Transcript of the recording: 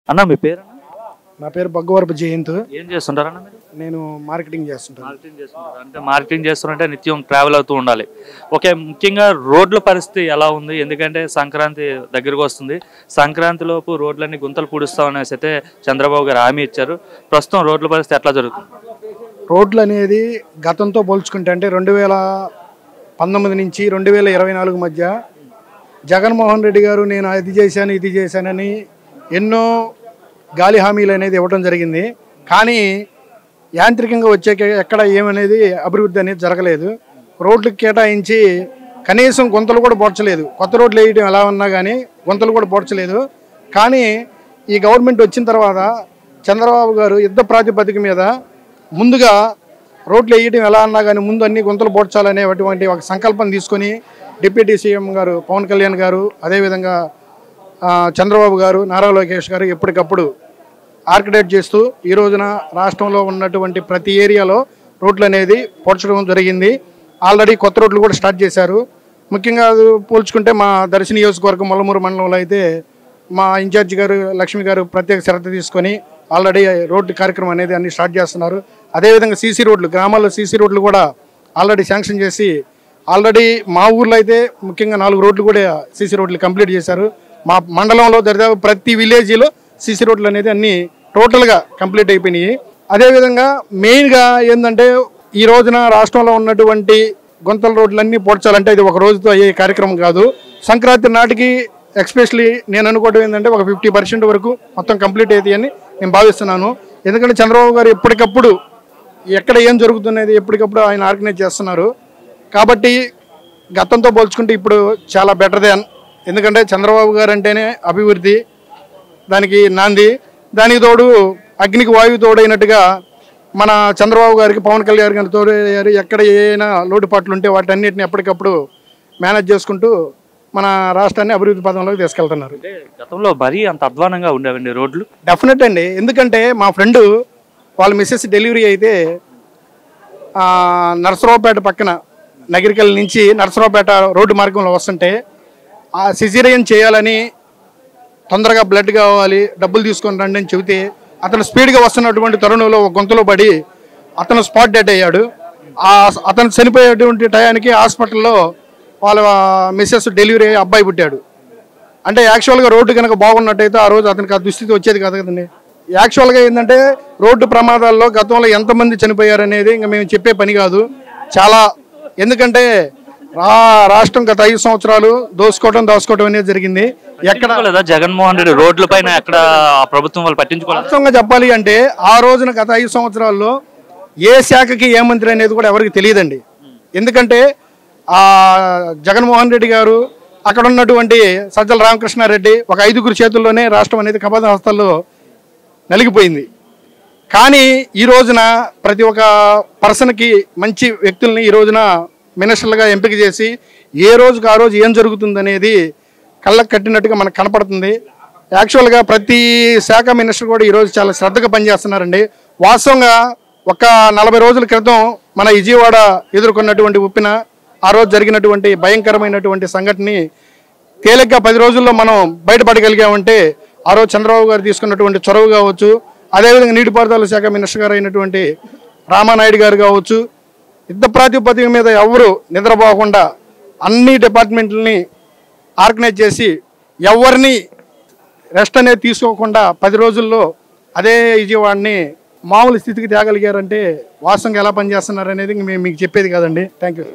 అన్న మీ పేరు? నా పేరు బగ్గవరపు జయంత్. ఏం చేస్తుంటారన్న మీరు? నేను మార్కెటింగ్ చేస్తుంటాను. అంటే మార్కెటింగ్ చేస్తుంటే నిత్యం ట్రావెల్ అవుతూ ఉండాలి. ఓకే, ముఖ్యంగా రోడ్ల పరిస్థితి ఎలా ఉంది? ఎందుకంటే సంక్రాంతి దగ్గరకు వస్తుంది. సంక్రాంతి లోపు రోడ్లన్నీ గుంతలు పూడుస్తామనేసి అయితే చంద్రబాబు గారు హామీ ఇచ్చారు. ప్రస్తుతం రోడ్ల పరిస్థితి ఎట్లా జరుగుతుంది? రోడ్లు అనేది గతంతో పోల్చుకుంటే అంటే 2019 నుంచి 2024 మధ్య జగన్మోహన్ రెడ్డి గారు నేను అది చేశాను ఇది చేశానని ఎన్నో గాలి హామీలు అనేది ఇవ్వడం జరిగింది. కానీ యాంత్రికంగా వచ్చాక ఎక్కడ ఏమనేది అభివృద్ధి అనేది జరగలేదు. రోడ్లకు కేటాయించి కనీసం గుంతలు కూడా పోడ్చలేదు. కొత్త రోడ్లు వేయడం ఎలా ఉన్నా కానీ గుంతలు కూడా పోడ్చలేదు. కానీ ఈ గవర్నమెంట్ వచ్చిన తర్వాత చంద్రబాబు గారు యుద్ధ ప్రాతిపదిక మీద ముందుగా రోడ్లు వేయడం ఎలా అన్నా కానీ ముందు అన్ని గుంతలు పోడ్చాలనేటువంటి ఒక సంకల్పం తీసుకొని డిప్యూటీ సీఎం గారు పవన్ కళ్యాణ్ గారు, అదేవిధంగా చంద్రబాబు గారు, నారా లోకేష్ గారు ఎప్పటికప్పుడు ఆర్కిటెక్ట్ చేస్తూ ఈ రోజున రాష్ట్రంలో ఉన్నటువంటి ప్రతి ఏరియాలో రోడ్లు అనేది పోడ్చడం జరిగింది. ఆల్రెడీ కొత్త రోడ్లు కూడా స్టార్ట్ చేశారు. ముఖ్యంగా పోల్చుకుంటే మా దర్శి నియోజకవర్గం మొల్లమూరు మండలంలో అయితే మా ఇన్ఛార్జి గారు లక్ష్మి గారు ప్రత్యేక శ్రద్ధ తీసుకొని ఆల్రెడీ రోడ్డు కార్యక్రమం అనేది అన్ని స్టార్ట్ చేస్తున్నారు. అదేవిధంగా సీసీ రోడ్లు, గ్రామాల్లో సీసీ రోడ్లు కూడా ఆల్రెడీ శాంక్షన్ చేసి ఆల్రెడీ మా ఊర్లో అయితే ముఖ్యంగా 4 రోడ్లు కూడా సీసీ రోడ్లు కంప్లీట్ చేశారు. మా మండలంలో దరిదాపు ప్రతి విలేజ్లో సీసీ రోడ్లు అనేది అన్ని టోటల్గా కంప్లీట్ అయిపోయినాయి. అదేవిధంగా మెయిన్గా ఏంటంటే ఈ రోజున రాష్ట్రంలో ఉన్నటువంటి గుంతల రోడ్లన్నీ పోడ్చాలంటే ఇది ఒక రోజుతో అయ్యే కార్యక్రమం కాదు. సంక్రాంతి నాటికి ఎస్పెషలీ నేను అనుకోవడం ఏంటంటే ఒక 50% వరకు మొత్తం కంప్లీట్ అవుతాయి అని నేను భావిస్తున్నాను. ఎందుకంటే చంద్రబాబు గారు ఎప్పటికప్పుడు ఎక్కడ ఏం జరుగుతున్నది ఎప్పటికప్పుడు ఆయన ఆర్గనైజ్ చేస్తున్నారు. కాబట్టి గతంతో పోల్చుకుంటే ఇప్పుడు చాలా బెటర్ దాన్. ఎందుకంటే చంద్రబాబు గారు అంటేనే అభివృద్ధి, దానికి నాంది. దానికి తోడు అగ్నికి వాయువు తోడైనట్టుగా మన చంద్రబాబు గారికి పవన్ కళ్యాణ్ గారు తోడయ్యారు. ఎక్కడ ఏమైనా లోటుపాట్లు ఉంటే వాటన్నిటిని ఎప్పటికప్పుడు మేనేజ్ చేసుకుంటూ మన రాష్ట్రాన్ని అభివృద్ధి పదంలోకి తీసుకెళ్తున్నారు. గతంలో మరీ అంత అధ్వానంగా ఉండేవండి రోడ్లు? డెఫినెట్ అండి. ఎందుకంటే మా ఫ్రెండు వాళ్ళ మిస్సెస్ డెలివరీ అయితే నరసరావుపేట పక్కన నగిరికల్ నుంచి నరసరావుపేట రోడ్డు మార్గంలో వస్తుంటే ఆ సిజేరియన్ చేయాలని తొందరగా బ్లడ్ కావాలి డబ్బులు తీసుకొని రండి అని చెబితే అతను స్పీడ్గా వస్తున్నటువంటి తరుణంలో ఒక గుంతలో పడి అతను స్పాట్ డెడ్ అయ్యాడు. అతను చనిపోయేటువంటి టయానికి హాస్పిటల్లో వాళ్ళ మిస్సెస్ డెలివరీ అయ్యి అబ్బాయి పుట్టాడు. అంటే యాక్చువల్గా రోడ్డు కనుక బాగున్నట్టయితే ఆ రోజు అతనికి ఆ దుస్థితి వచ్చేది కాదు కదండి. యాక్చువల్గా ఏంటంటే రోడ్డు ప్రమాదాల్లో గతంలో ఎంతమంది చనిపోయారనేది ఇంకా మేము చెప్పే పని కాదు చాలా. ఎందుకంటే రాష్ట్రం గత 5 సంవత్సరాలు దాచుకోవడం అనేది జరిగింది. ఎక్కడ జగన్మోహన్ రెడ్డి రోడ్ల పైన ఎక్కడ ప్రభుత్వం వాళ్ళు పట్టించుకోవాలి. వాస్తవంగా చెప్పాలి అంటే ఆ రోజున గత 5 సంవత్సరాల్లో ఏ శాఖకి ఏ మంత్రి అనేది కూడా ఎవరికి తెలియదండి. ఎందుకంటే జగన్మోహన్ రెడ్డి గారు అక్కడ ఉన్నటువంటి సజ్జల రామకృష్ణారెడ్డి ఒక 5గురు చేతుల్లోనే రాష్ట్రం అనేది కబద హస్తాల్లో నలిగిపోయింది. కానీ ఈ రోజున ప్రతి ఒక్క పర్సన్కి మంచి వ్యక్తుల్ని ఈ రోజున మినిస్టర్లుగా ఎంపిక చేసి ఏ రోజుకు ఆ రోజు ఏం జరుగుతుందనేది కళ్ళకు కట్టినట్టుగా మనకు కనపడుతుంది. యాక్చువల్గా ప్రతి శాఖ మినిస్టర్ కూడా ఈరోజు చాలా శ్రద్ధగా పనిచేస్తున్నారండి. వాస్తవంగా ఒక 40 రోజుల క్రితం మన విజయవాడ ఎదుర్కొన్నటువంటి ఉప్పిన ఆ రోజు జరిగినటువంటి భయంకరమైనటువంటి సంఘటనని తేలిగ్గా 10 రోజుల్లో మనం బయటపడగలిగామంటే ఆ రోజు చంద్రబాబు గారు తీసుకున్నటువంటి చొరవ కావచ్చు, అదేవిధంగా నీటిపారుదల శాఖ మినిస్టర్ గారు అయినటువంటి రామానాయుడు గారు కావచ్చు, యుద్ధ ప్రాతిపదిక మీద ఎవరు నిద్రపోకుండా అన్ని డిపార్ట్మెంట్లని ఆర్గనైజ్ చేసి ఎవరిని రెస్ట్ అనేది తీసుకోకుండా 10 రోజుల్లో అదే విజయవాడని మామూలు స్థితికి తేగలిగారంటే వాస్తవంగా ఎలా పనిచేస్తున్నారు అనేది మేము మీకు చెప్పేది కాదండి. Thank you.